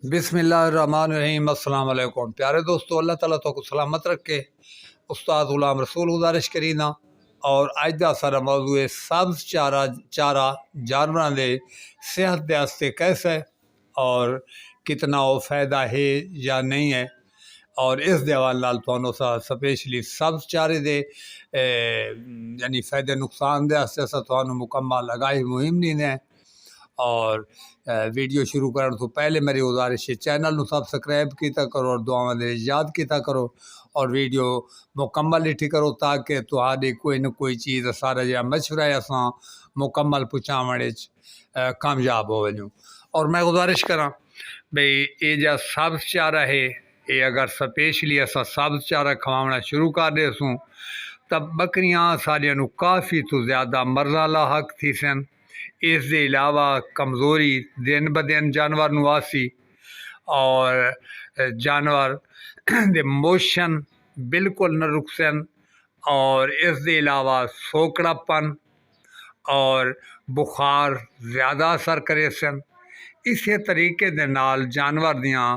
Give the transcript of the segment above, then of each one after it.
बिस्मिल्लाहिर्रहमानिर्रहीम। अस्सलाम वालेकुम प्यारे दोस्तों, अल्लाह ताला तो सलामत रखे। उस्ताद गुलाम रसूल गुजारिश करीना और अज का सारा मौजू है सब्ज चारा जानवरों के सेहत के वास्ते कैसा है और कितना वो फ़ायदा है या नहीं है। और इस दे हवाले नाल तुहानू स्पेशली सब्ज चारे दे यानी फ़ायदे नुकसान दे वास्ते असां तुहानू मुकम्मल आगाही मुहिम दी है। और वीडियो शुरू करने तो पहले मेरी गुजारिश है चैनल को सब्सक्राइब किया करो और दुआवां दे याद किया करो और वीडियो मुकम्मल डिठी करो ताकि तुहाडी कोई न कोई चीज़ सारा जो मशवरा है असां मुकम्मल पहुँचाने कामयाब हो वजूँ। और मैं गुजारिश करा भाई ये जो सब्ज चारा है ये अगर स्पेशली असां सब्ज चारा खवाना शुरू कर देसूँ तब बकरियां सारियां काफ़ी तो ज़्यादा मर्ज़ा लाहक थी सन। इस दे अलावा कमज़ोरी दिन ब दिन जानवर नू आसी और जानवर दे मोशन बिल्कुल न रुकसन और इस दे अलावा सोकड़ापन और बुखार ज़्यादा असर करे सन। इसे तरीके दे नाल जानवर दियाँ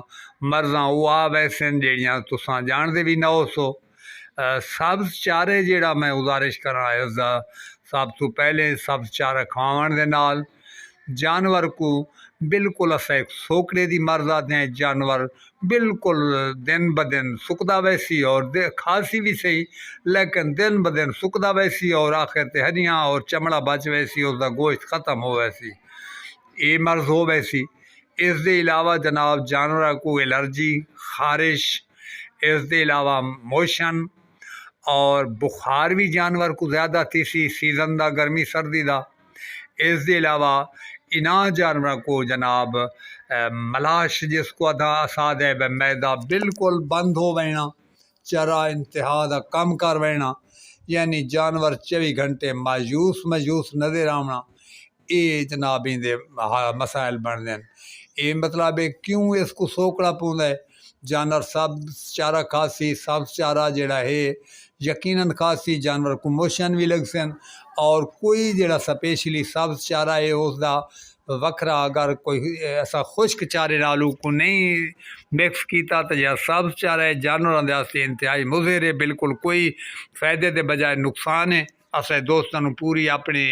मर्ज़ां वो आ वैसन जड़ियाँ तुसां जानते भी ना हो सो। सब्ज चारे जेड़ा मैं गुजारिश करा इसका सब तो पहले सब्ज चारा खवाण दे नाल जानवर को बिल्कुल अस एक सोकड़े की मर्ज़ा दें जानवर बिल्कुल दिन ब दिन सुकदा वैसी और खांसी भी सही लेकिन दिन ब दिन सुकदा वैसी और आखिर ते हड्डियाँ और चमड़ा बच वैसी उसका गोश्त ख़त्म हो वैसी ये मर्ज़ हो वैसी। इस दे अलावा जनाब जानवर को एलर्जी खारिश इस दे अलावा मोशन और बुखार भी जानवर को ज़्यादा थी सीज़न का गर्मी सर्दी का। इस दे अलावा इन्ह जानवर को जनाब मलाश जिसको असाद है मैदा बिल्कुल बंद हो वना चरा इंतहा का कम कर वना यानी जानवर 24 घंटे मायूस नज़र आना ये जनाब इंदे मसाइल बन दें। ये मतलब है क्यों इसको सोकड़ा पौंदा है जानवर सब चारा खासी सब्ज चारा जड़ा है यकीनन खासी जानवर को मोशन भी लग सन और कोई जड़ा स्पेशली सब्ज चारा है उसका वखरा अगर कोई ऐसा खुश्क चारे नालू को नहीं मिक्स किया तो जरा सब्ज चारा है जानवरों के वास्ते इंतहाई मुज़र है बिल्कुल कोई फ़ायदे के बजाय नुकसान है। असें दोस्तों पूरी अपनी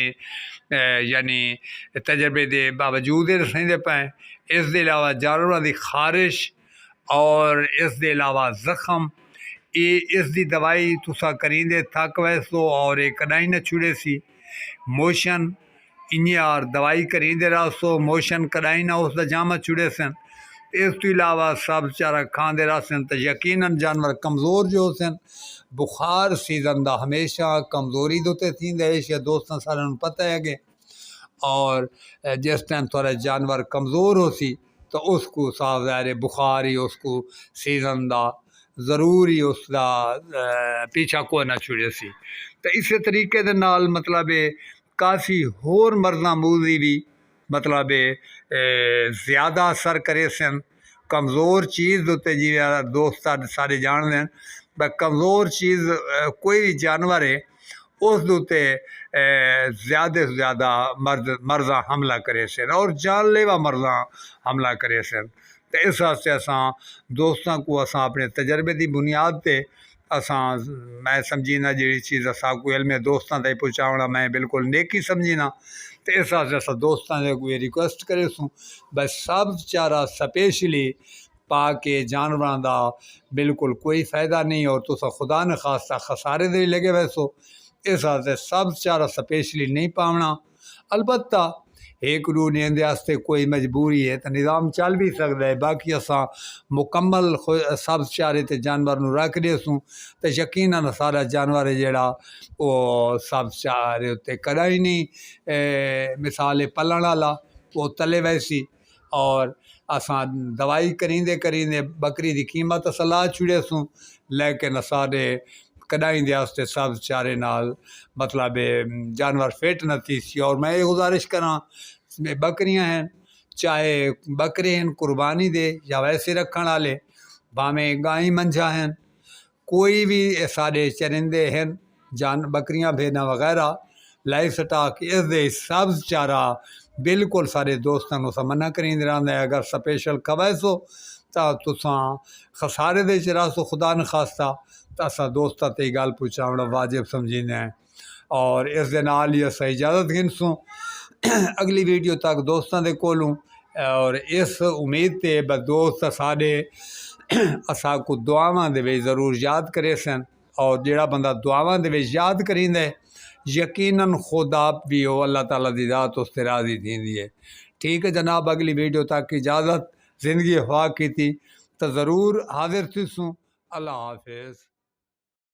यानी तजर्बे के बावजूद दसेंदे पे। इस दे अलावा जानवरों की खारिश और इस दे अलावा ज़ख्म ये इसकी दवाई तुसा करींदे थक वैसो और एक कदाई न छुड़े सी मोशन इयार दवाई करींदे रहो मोशन कदाई ना उसका जामा छुड़े सन। इस तो अलावा सब चारा खाते रहसन तो यकीनन जानवर कमज़ोर जो सन बुखार सीज़न का हमेशा कमज़ोरी दोते थी दोस्तों सारे पता है कि और जिस टाइम थोड़ा जानवर कमज़ोर हो सी तो उसको साफ ज़ाहिर बुखार ही उसको सीज़न का ज़रूर ही उसका पीछा को ना छुड़े सी। तो इस तरीके दे नाल मतलब काफ़ी होर मर्ज़ां मूजी भी मतलब ज़्यादा असर करे सन। कमज़ोर चीज़ उत्ते जिवें दोस्त सारे जान दें कमज़ोर चीज़ कोई भी जानवर है उस उत्ते ज़्यादा से ज़्यादा मर्ज़ा हमला करे सन और जानलेवा मर्ज़ा हमला करे सन। तो इस वास्ते असां दोस्तों को असां अपने तजर्बे की बुनियाद पर असां मैं समझीना जी चीज़ असा को इल्म दोस्तों तक पहुँचाना मैं बिल्कुल नेकी समझीना। तो इस वास्ते अस दोस्तों से कोई रिक्वेस्ट करे सूँ बस सब्ज चारा स्पेशली पा के जानवरों का बिल्कुल कोई फ़ायदा नहीं और तुस खुदा न खास्ता खसारे दे लगे वैसो। इस वास्ते सब्ज चारा स्पेशली नहीं पावना अलबत्ता एक रू ने वास्ते कोई मजबूरी है तो निज़ाम चल भी सकता है बाकी असां मुकम्मल सब्ज चारे ते जानवर नू रख देसूँ तो यकीनन सारा जानवर जड़ा वो सब्ज चारे उत्ते कदाई नहीं मिसाल पलन वाला वो तले वैसी और असां दवाई करींदे बकरी की कीमत सलाह छुड़ेसूँ लेकिन सारे कदाई दे वास्ते सब्ज चारे नाल मतलब जानवर फिट न थी सी। और मैं ये गुजारिश करा बकरियां हैं चाहे बकरे हैं कुर्बानी दे या वैसे रखण वाले भावें गाय मंझा हैं कोई भी सारे चरिंदे हैं जान बकरियां भेड़ां वगैरह लाइफ स्टॉक इस दे सब्ज चारा बिल्कुल सारे दोस्तों को मना करींदे रहंदा है, अगर स्पेशल खवैसो तो तुसां खसारे दे च रसो खुदा न खास्ता, तो असा दोस्तां ते गल पहुँचाना वाजिब समझींदे हैं। और इस दे नाल ही असा इजाज़त गिनसूं अगली वीडियो तक दोस्तों दे कोलों। और इस उम्मीद ते ब दोस्त साढ़े असा को दुआवां दे विच ज़रूर याद करे सन, और जिहड़ा बंदा दुआवां दे विच याद करींदा है यकीनन खुदा भी हो अल्लाह ताला दी ज़ात उस ते राज़ी थींदी है। ठीक है जनाब, अगली वीडियो तक इजाज़त, ज़िंदगी हवा की थी तो ज़रूर हाज़िर थिसूं। अल्लाह हाफ़िज़।